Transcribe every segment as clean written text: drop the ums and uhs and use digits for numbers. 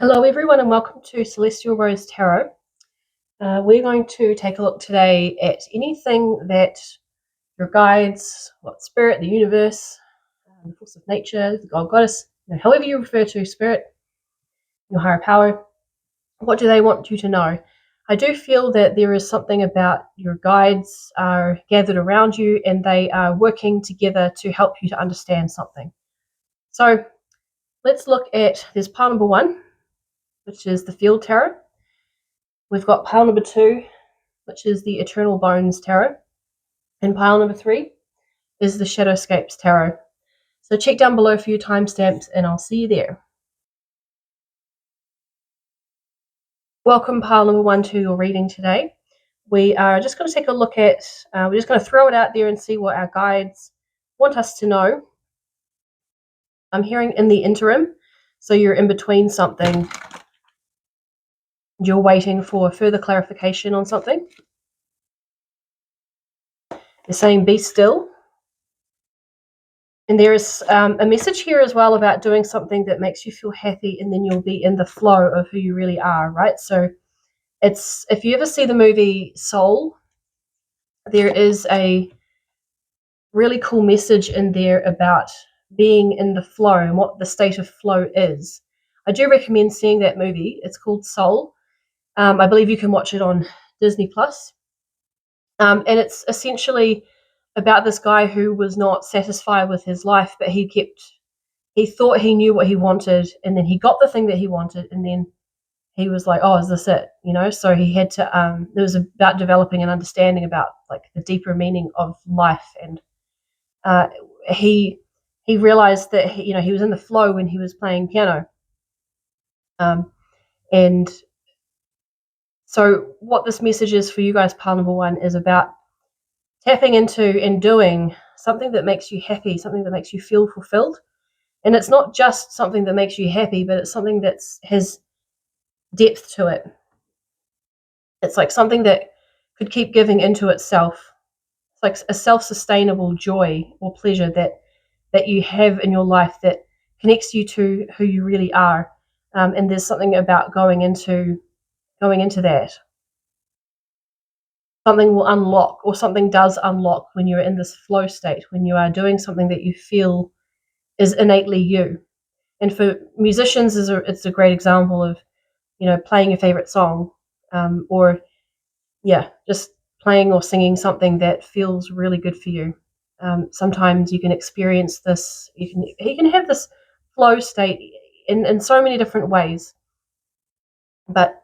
Hello everyone and welcome to Celestial Rose Tarot. We're going to take a look today at anything that your guides, spirit, the universe, the force of nature, the God Goddess, however you refer to spirit, your higher power, what do they want you to know? I do feel that there is something about your guides are gathered around you and they are working together to help you to understand something. So let's look at, there's pile number 1, which is the Field Tarot. We've got pile number 2, which is the Eternal Bones Tarot. And pile number 3 is the Shadowscapes Tarot. So check down below for your timestamps and I'll see you there. Welcome pile number 1 to your reading today. We are just going to take a look at, we're just going to throw it out there and see what our guides want us to know. I'm hearing in the interim, so you're in between something, you're waiting for further clarification on something. They're saying be still. And there is a message here as well about doing something that makes you feel happy, and then you'll be in the flow of who you really are, right? So it's, if you ever see the movie Soul, there is a really cool message in there about being in the flow and what the state of flow is. I do recommend seeing that movie. It's called Soul. I believe you can watch it on Disney Plus. And it's essentially about this guy who was not satisfied with his life, but he thought he knew what he wanted, and then he got the thing that he wanted, and then he was like, oh, is this it? So he had to, it was about developing an understanding about like the deeper meaning of life. And he realized that, he was in the flow when he was playing piano. And so what this message is for you guys, pile number 1, is about tapping into and doing something that makes you happy, something that makes you feel fulfilled. And it's not just something that makes you happy, but it's something that has depth to it. It's like something that could keep giving into itself. It's like a self-sustainable joy or pleasure that you have in your life that connects you to who you really are. And there's something about going into that. Something will unlock, or something does unlock when you're in this flow state, when you are doing something that you feel is innately you. And for musicians, it's a great example of, playing your favorite song, or just playing or singing something that feels really good for you. Sometimes you can experience this, you can have this flow state in so many different ways. But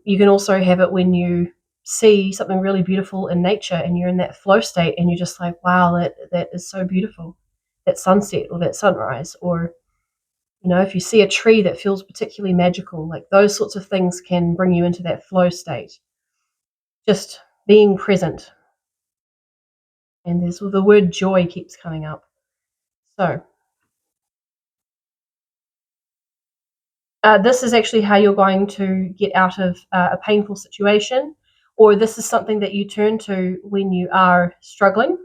you can also have it when you see something really beautiful in nature and you're in that flow state and you're just like, wow, that is so beautiful. That sunset or that sunrise, or if you see a tree that feels particularly magical, like those sorts of things can bring you into that flow state. Just being present. And the word joy keeps coming up. So this is actually how you're going to get out of a painful situation, or this is something that you turn to when you are struggling.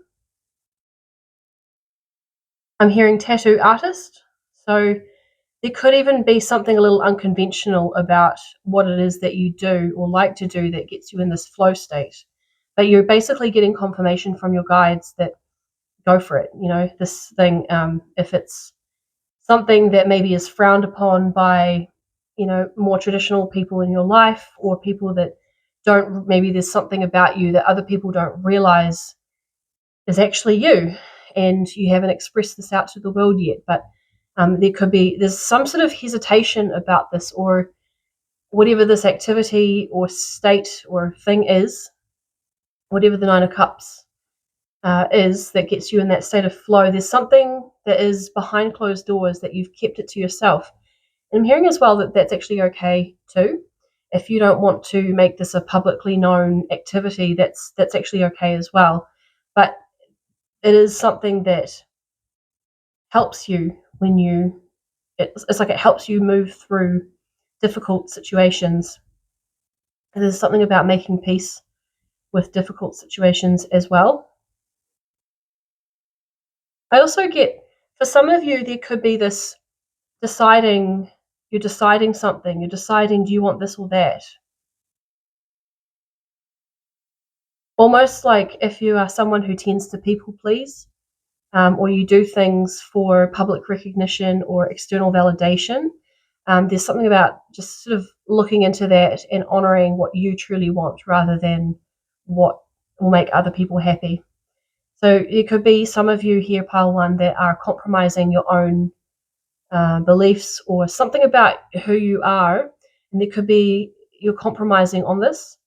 I'm hearing tattoo artist. So there could even be something a little unconventional about what it is that you do or like to do that gets you in this flow state. But you're basically getting confirmation from your guides that go for it. This thing, if it's something that maybe is frowned upon by, more traditional people in your life, or people that don't, maybe there's something about you that other people don't realize is actually you, and you haven't expressed this out to the world yet. But there's some sort of hesitation about this, or whatever this activity or state or thing is, whatever the 9 of Cups is that gets you in that state of flow. There's something that is behind closed doors that you've kept it to yourself. And I'm hearing as well that that's actually okay too. If you don't want to make this a publicly known activity, that's actually okay as well. But it is something that helps you when it's like it helps you move through difficult situations. And there's something about making peace with difficult situations as well. I also get, for some of you, there could be this deciding, You're deciding something. You're deciding, do you want this or that? Almost like if you are someone who tends to people please, or you do things for public recognition or external validation, there's something about just sort of looking into that and honoring what you truly want rather than what will make other people happy. So it could be some of you here, pile one, that are compromising your own beliefs or something about who you are, and there could be you're compromising on this.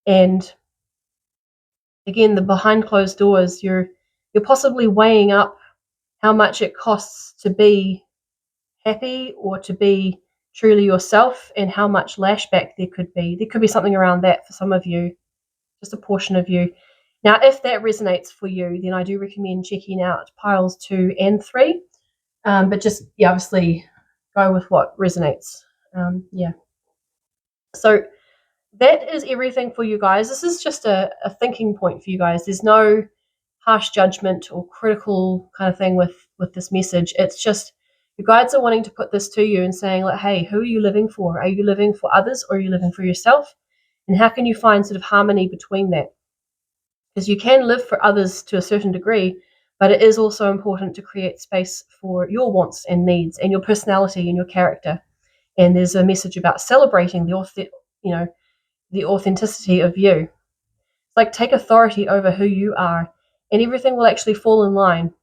And again, the behind closed doors, you're possibly weighing up how much it costs to be happy or to be truly yourself and how much lashback there could be. There could be something around that for some of you, just a portion of you. Now, if that resonates for you, then I do recommend checking out piles 2 and 3. But just, yeah, obviously go with what resonates. Yeah. So that is everything for you guys. This is just a thinking point for you guys. There's no harsh judgment or critical kind of thing with this message. It's just your guides are wanting to put this to you and saying, like, hey, who are you living for? Are you living for others or are you living for yourself? And how can you find sort of harmony between that? Because you can live for others to a certain degree, but it is also important to create space for your wants and needs and your personality and your character. And there's a message about celebrating the authenticity of you. It's like take authority over who you are, and everything will actually fall in line.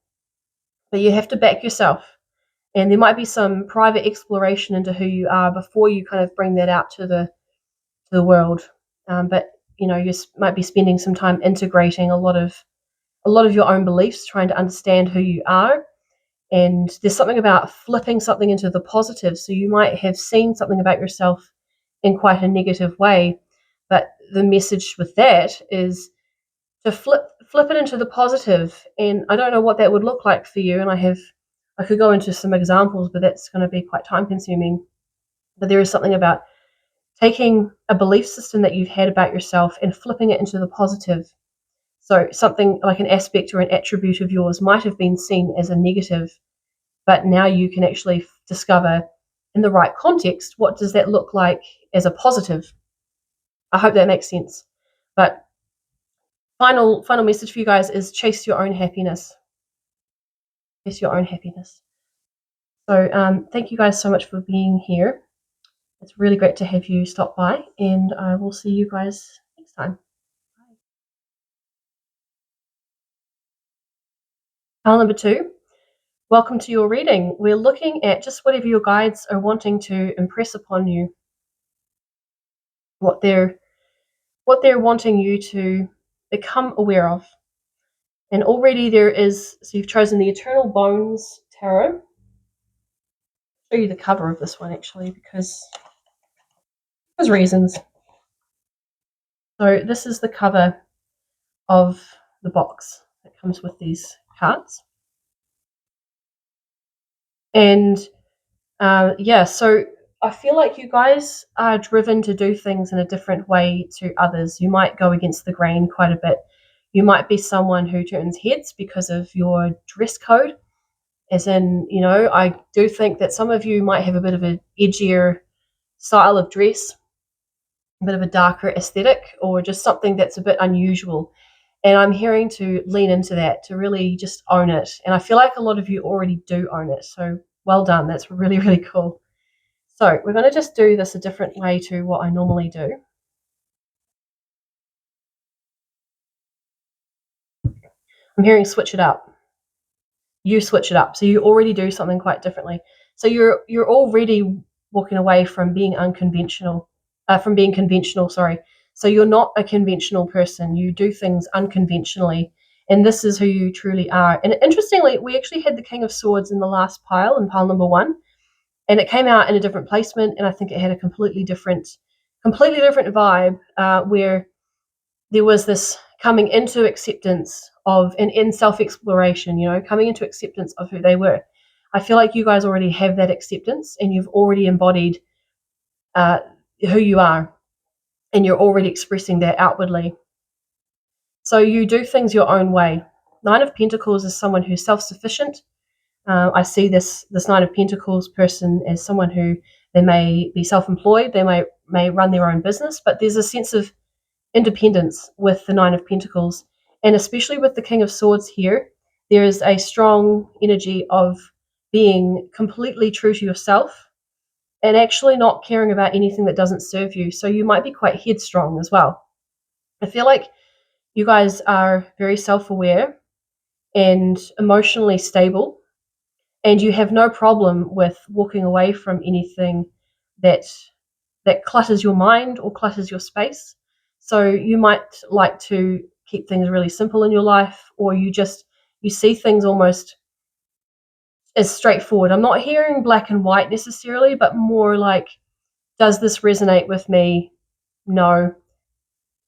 But you have to back yourself, and there might be some private exploration into who you are before you kind of bring that out to the world. But you might be spending some time integrating a lot of your own beliefs, trying to understand who you are. And there's something about flipping something into the positive. So you might have seen something about yourself in quite a negative way, but the message with that is to flip it into the positive. And I don't know what that would look like for you. And I could go into some examples, but that's going to be quite time consuming. But there is something about taking a belief system that you've had about yourself and flipping it into the positive. So something like an aspect or an attribute of yours might have been seen as a negative, but now you can actually discover in the right context, what does that look like as a positive? I hope that makes sense. But final message for you guys is chase your own happiness. Chase your own happiness. So thank you guys so much for being here. It's really great to have you stop by, and I will see you guys next time. Bye. Pile number 2. Welcome to your reading. We're looking at just whatever your guides are wanting to impress upon you, what they're wanting you to become aware of. And already there is, so you've chosen the Eternal Bones Tarot. I'll show you the cover of this one actually, because there's reasons. So this is the cover of the box that comes with these cards. And so I feel like you guys are driven to do things in a different way to others. You might go against the grain quite a bit. You might be someone who turns heads because of your dress code. As in, I do think that some of you might have a bit of an edgier style of dress, a bit of a darker aesthetic, or just something that's a bit unusual. And I'm hearing to lean into that, to really just own it. And I feel like a lot of you already do own it. So well done. That's really, really cool. So we're going to just do this a different way to what I normally do. I'm hearing switch it up. You switch it up. So you already do something quite differently. So you're already walking away from being conventional. Sorry. So you're not a conventional person. You do things unconventionally. And this is who you truly are. And interestingly, we actually had the King of Swords in the last pile, in pile number 1. And it came out in a different placement. And I think it had a completely different vibe, where there was this coming into acceptance of, and in self-exploration, coming into acceptance of who they were. I feel like you guys already have that acceptance and you've already embodied who you are, and you're already expressing that outwardly. So you do things your own way. 9 of Pentacles is someone who's self-sufficient. I see this 9 of Pentacles person as someone who They may be self-employed, they may run their own business, but there's a sense of independence with the Nine of Pentacles, and especially with the King of Swords here, there is a strong energy of being completely true to yourself and actually not caring about anything that doesn't serve you. So you might be quite headstrong as well. I feel like you guys are very self-aware and emotionally stable, and you have no problem with walking away from anything that clutters your mind or clutters your space. So you might like to keep things really simple in your life, or you see things almost as straightforward. I'm not hearing black and white necessarily, but more like, does this resonate with me? No,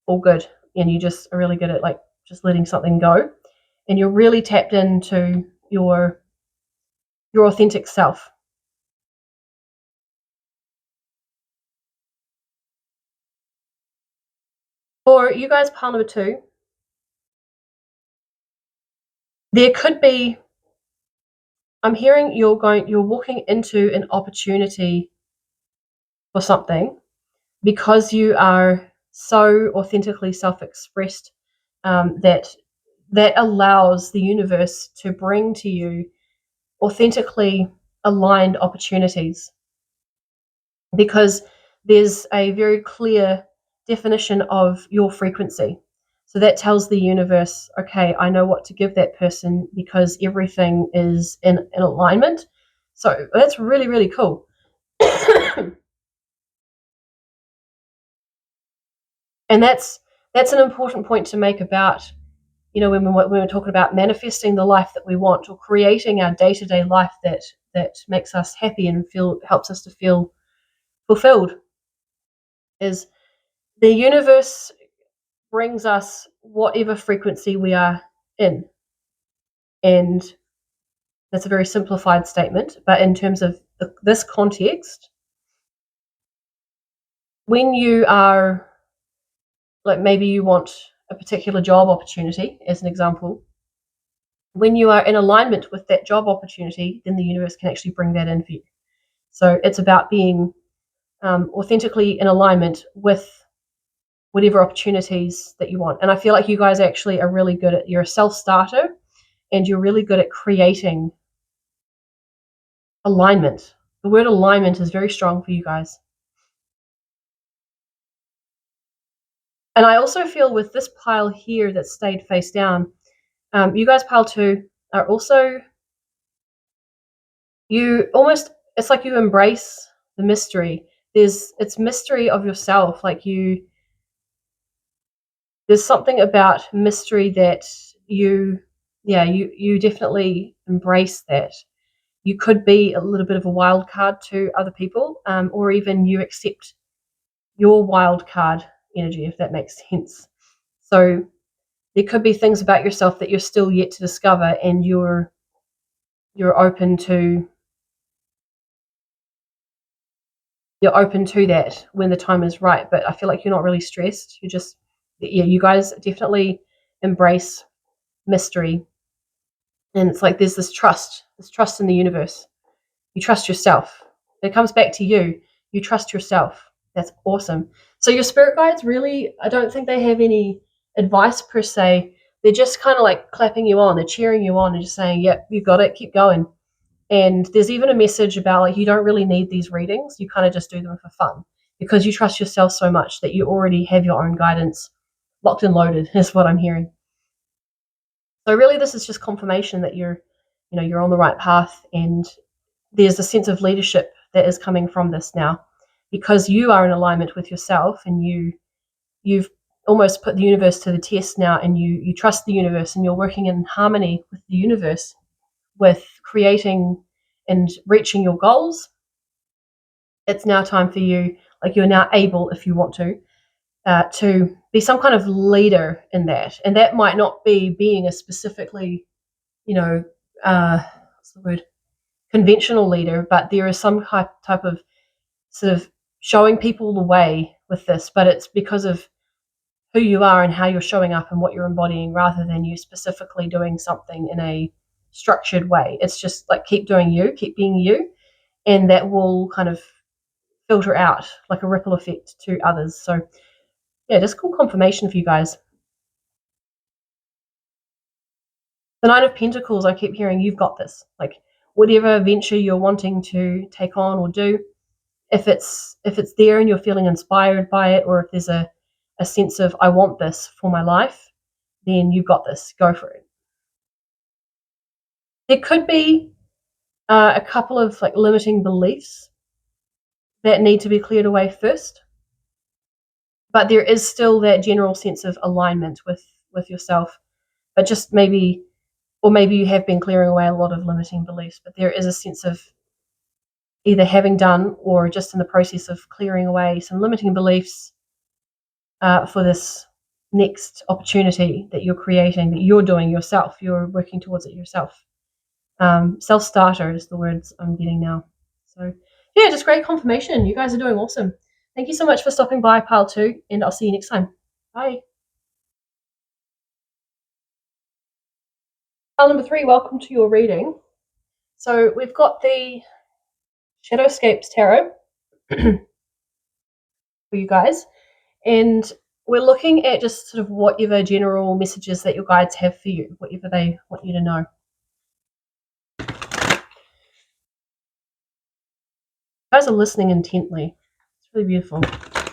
all good. And you just are really good at like just letting something go, and you're really tapped into your authentic self. For you guys, pile number 2, there could be, I'm hearing you're walking into an opportunity for something because you are so authentically self-expressed, that allows the universe to bring to you authentically aligned opportunities, because there's a very clear definition of your frequency. So that tells the universe, okay, I know what to give that person because everything is in alignment. So that's really, really cool. And that's an important point to make about, when we're talking about manifesting the life that we want, or creating our day-to-day life that makes us happy and helps us to feel fulfilled, is the universe brings us whatever frequency we are in. And that's a very simplified statement, but in terms of this context, when you are, like, maybe you want a particular job opportunity, as an example, when you are in alignment with that job opportunity, then the universe can actually bring that in for you. So it's about being authentically in alignment with whatever opportunities that you want. And I feel like you guys actually are really good at, you're a self-starter, and you're really good at creating alignment. The word alignment is very strong for you guys. And I also feel with this pile here that stayed face down, you guys, pile 2, are also, it's like you embrace the mystery. It's mystery of yourself. Like there's something about mystery that you definitely embrace that. You could be a little bit of a wild card to other people, or even you accept your wild card energy, if that makes sense. So there could be things about yourself that you're still yet to discover, and you're open to that when the time is right. But I feel like you're not really stressed. You guys definitely embrace mystery, and it's like there's this trust in the universe. You trust yourself. It comes back to you. You trust yourself. That's awesome. So your spirit guides, really, I don't think they have any advice per se. They're just kind of like clapping you on. They're cheering you on and just saying, yep, you got it, keep going. And there's even a message about, like, you don't really need these readings. You kind of just do them for fun because you trust yourself so much that you already have your own guidance locked and loaded, is what I'm hearing. So really this is just confirmation that you're on the right path, and there's a sense of leadership that is coming from this now, because you are in alignment with yourself, and you've almost put the universe to the test now, and you trust the universe, and you're working in harmony with the universe, with creating and reaching your goals. It's now time for you, like, you're now able, if you want to be some kind of leader in that. And that might not be being a specifically, what's the word, conventional leader, but there is some type of sort of showing people the way with this, but it's because of who you are and how you're showing up and what you're embodying, rather than you specifically doing something in a structured way. It's just like, keep doing you, keep being you, and that will kind of filter out like a ripple effect to others. So yeah, just cool confirmation for you guys. The Nine of Pentacles, I keep hearing you've got this. Like whatever venture you're wanting to take on or do, if it's there and you're feeling inspired by it, or if there's a sense of I want this for my life, then you've got this. Go for it. There could be a couple of like limiting beliefs that need to be cleared away first, but there is still that general sense of alignment with yourself. But just maybe, or maybe you have been clearing away a lot of limiting beliefs, but there is a sense of either having done or just in the process of clearing away some limiting beliefs for this next opportunity that you're creating, that you're doing yourself. You're working towards it yourself. Self-starter is the words I'm getting now. So yeah, just great confirmation. You guys are doing awesome. Thank you so much for stopping by, Pile 2, and I'll see you next time. Bye. Pile number 3, welcome to your reading. So we've got the Shadowscapes Tarot for you guys, and we're looking at just sort of whatever general messages that your guides have for you, whatever they want you to know. You guys are listening intently. It's really beautiful. I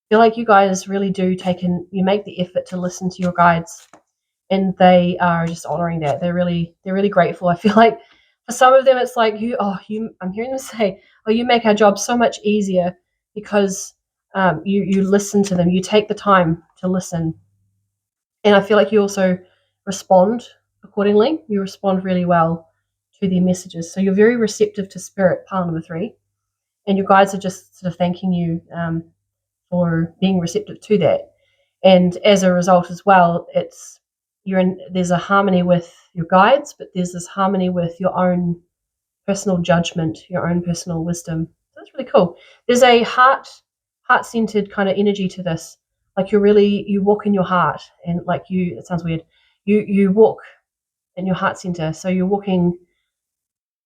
feel like you guys really do you make the effort to listen to your guides, and they are just honoring that. They're really grateful. I feel like for some of them it's like I'm hearing them say, oh, you make our job so much easier because you listen to them, you take the time to listen. And I feel like you also respond accordingly. You respond really well to their messages. So you're very receptive to spirit, pile number 3. And your guides are just sort of thanking you for being receptive to that. And as a result as well, there's a harmony with your guides, but there's this harmony with your own personal judgment, your own personal wisdom. So that's really cool. There's a heart-centered kind of energy to this. Like you walk in your heart, and like it sounds weird. You walk in your heart center. So you're walking.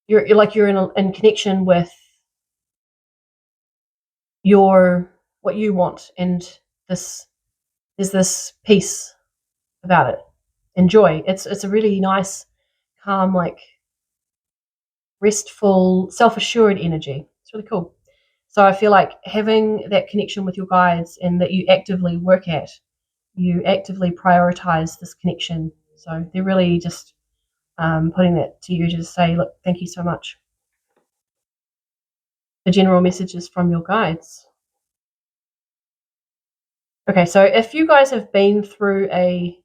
You're in connection with what you want, and there's this peace about it and joy. It's a really nice, calm, like restful, self-assured energy. It's really cool. So I feel like having that connection with your guides, and that you actively work at, you actively prioritize this connection. So they're really just putting that to you to say, look, thank you so much. The general messages from your guides. Okay, so if you guys have been through a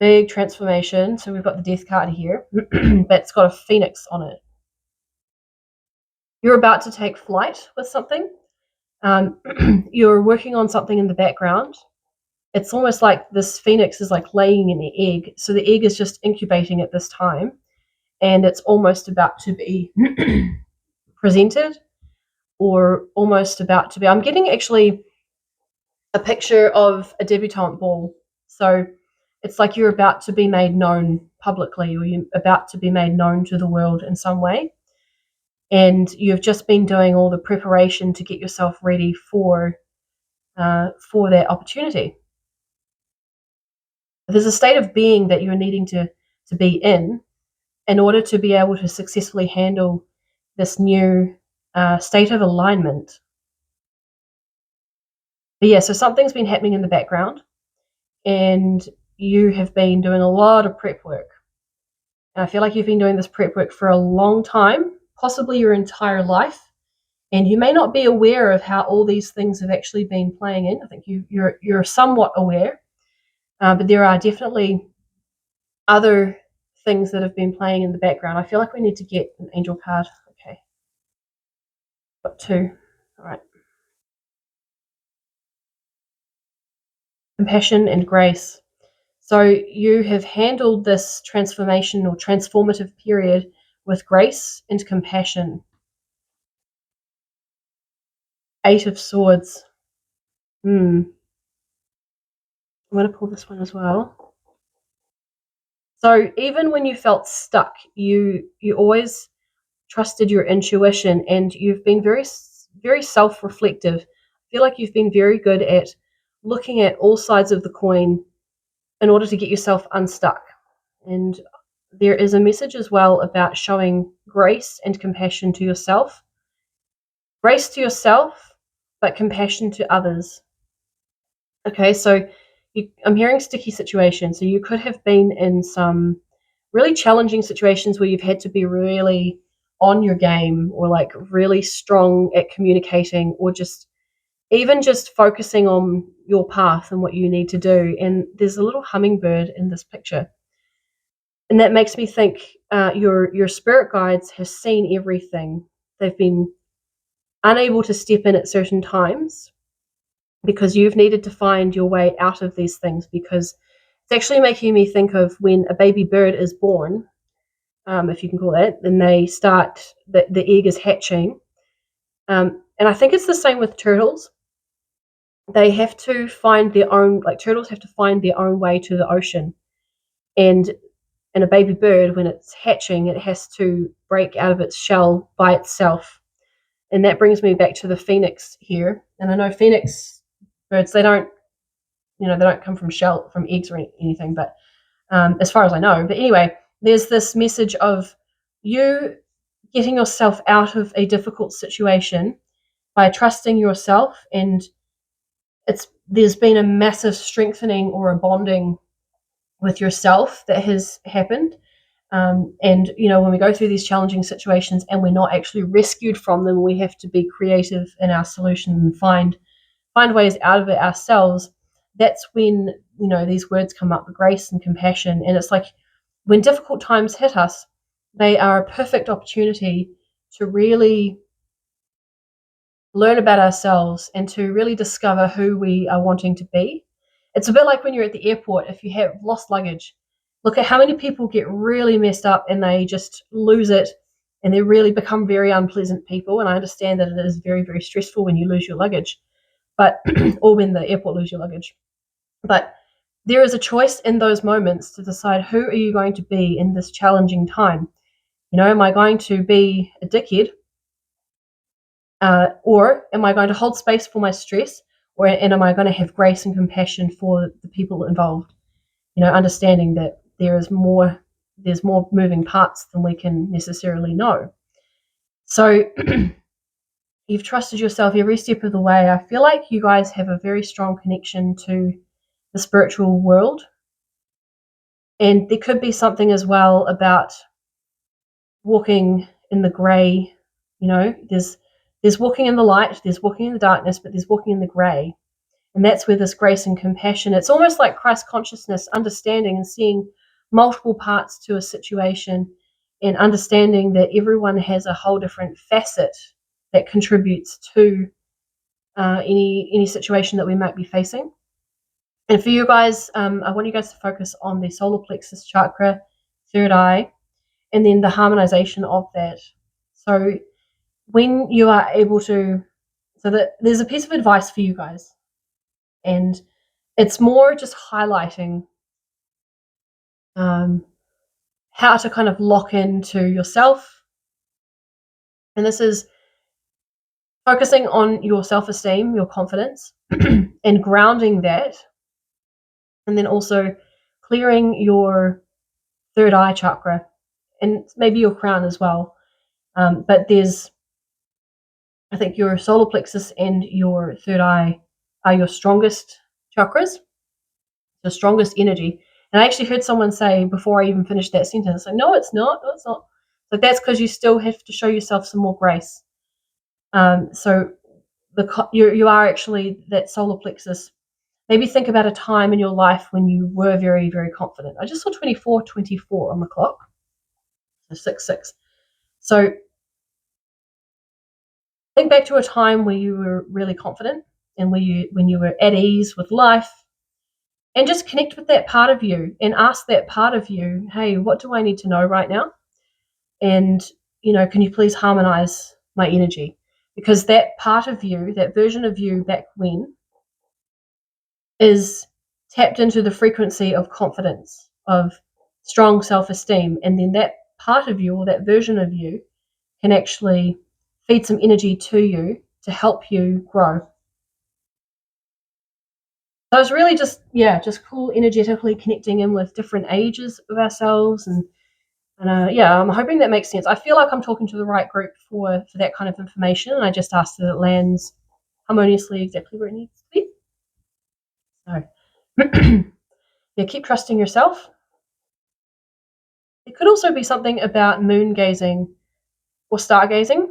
big transformation, so we've got the death card here, that's got a phoenix on it. You're about to take flight with something. You're working on something in the background. It's almost like this phoenix is like laying an egg. So the egg is just incubating at this time, and it's almost about to be presented, or almost about to be. I'm getting actually a picture of a debutante ball. So it's like you're about to be made known publicly, or you're about to be made known to the world in some way. And you've just been doing all the preparation to get yourself ready for that opportunity. There's a state of being that you're needing to be in order to be able to successfully handle this new state of alignment. But yeah, so something's been happening in the background, and you have been doing a lot of prep work. And I feel like you've been doing this prep work for a long time, possibly your entire life. And you may not be aware of how all these things have actually been playing in. I think you're somewhat aware, but there are definitely other things that have been playing in the background. I feel like we need to get an angel card. Okay, got 2. All right. Compassion and grace. So you have handled this transformation or transformative period with grace and compassion. 8 of Swords. I'm going to pull this one as well. So even when you felt stuck, you always trusted your intuition, and you've been very, very self-reflective. I feel like you've been very good at looking at all sides of the coin in order to get yourself unstuck. And there is a message as well about showing grace and compassion to yourself. Grace to yourself, but compassion to others. Okay, so I'm hearing sticky situations. So you could have been in some really challenging situations where you've had to be really on your game, or like really strong at communicating, or just even just focusing on your path and what you need to do. And there's a little hummingbird in this picture. And that makes me think your spirit guides have seen everything. They've been unable to step in at certain times because you've needed to find your way out of these things, because it's actually making me think of when a baby bird is born, if you can call it, then they start, the egg is hatching. And I think it's the same with turtles. They have to find their own, like turtles have to find their own way to the ocean. And a baby bird, when it's hatching, it has to break out of its shell by itself. And that brings me back to the phoenix here. And I know phoenix birds, they don't come from eggs or anything, but as far as I know. But anyway, there's this message of you getting yourself out of a difficult situation by trusting yourself, and there's been a massive strengthening or a bonding with yourself that has happened. And when we go through these challenging situations and we're not actually rescued from them, we have to be creative in our solution and find ways out of it ourselves. That's when these words come up, grace and compassion. And it's like when difficult times hit us, they are a perfect opportunity to really learn about ourselves and to really discover who we are wanting to be. It's a bit like when you're at the airport, if you have lost luggage. Look at how many people get really messed up and they just lose it, and they really become very unpleasant people. And I understand that it is very, very stressful when you lose your luggage, but or when the airport lose your luggage. But there is a choice in those moments to decide, who are you going to be in this challenging time? Am I going to be a dickhead? Or am I going to hold space for my stress? And am I going to have grace and compassion for the people involved? Understanding that there's more moving parts than we can necessarily know. So you've trusted yourself every step of the way. I feel like you guys have a very strong connection to the spiritual world. And there could be something as well about walking in the grey. There's walking in the light, there's walking in the darkness, but there's walking in the grey. And that's where this grace and compassion, it's almost like Christ consciousness, understanding and seeing multiple parts to a situation, and understanding that everyone has a whole different facet that contributes to any situation that we might be facing. And for you guys, I want you guys to focus on the solar plexus chakra, third eye, and then the harmonization of that. So when you are able to, so that there's a piece of advice for you guys, and it's more just highlighting how to kind of lock into yourself. And this is focusing on your self-esteem, your confidence, and grounding that. And then also clearing your third eye chakra and maybe your crown as well. But I think your solar plexus and your third eye are your strongest chakras, the strongest energy. And I actually heard someone say before I even finished that sentence, like, no, it's not. No, it's not. Like, that's because you still have to show yourself some more grace. So you are actually that solar plexus. Maybe think about a time in your life when you were very, very confident. I just saw 24 on the clock. So 6. So think back to a time where you were really confident and when you were at ease with life, and just connect with that part of you and ask that part of you, hey, what do I need to know right now? And, can you please harmonize my energy? Because that part of you, that version of you back when, is tapped into the frequency of confidence, of strong self-esteem. And then that part of you, or that version of you, can actually feed some energy to you to help you grow. So it's really just cool energetically connecting in with different ages of ourselves, and I'm hoping that makes sense. I feel like I'm talking to the right group for that kind of information, and I just ask that it lands harmoniously exactly where it needs to be. So yeah, keep trusting yourself. It could also be something about moon gazing or stargazing.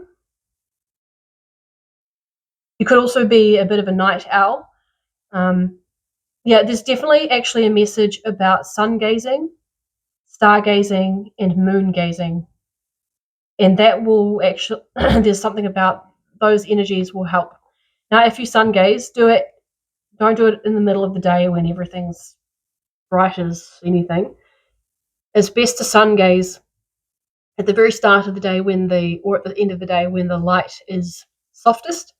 You could also be a bit of a night owl. There's definitely actually a message about sun gazing, stargazing, and moon gazing. And that will actually, there's something about those energies will help. Now, if you sun gaze, don't do it in the middle of the day when everything's bright as anything. It's best to sun gaze at the very start of the day or at the end of the day when the light is softest.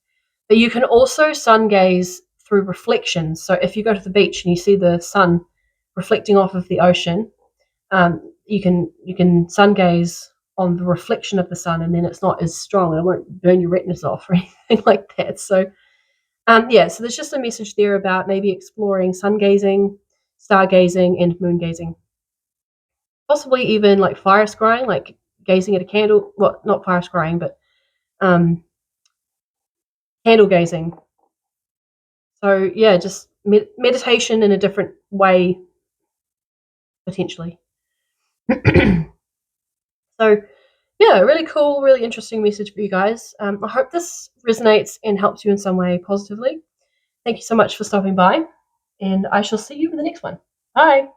But you can also sun gaze through reflections. So if you go to the beach and you see the sun reflecting off of the ocean, you can sun gaze on the reflection of the sun, and then it's not as strong and it won't burn your retinas off or anything like that. So so there's just a message there about maybe exploring sun gazing, stargazing, and moon gazing. Possibly even like fire scrying, like gazing at a candle. Well, not fire scrying, but candle gazing. So yeah, just meditation in a different way, potentially. So yeah, really cool, really interesting message for you guys. I hope this resonates and helps you in some way positively. Thank you so much for stopping by, and I shall see you in the next one. Bye.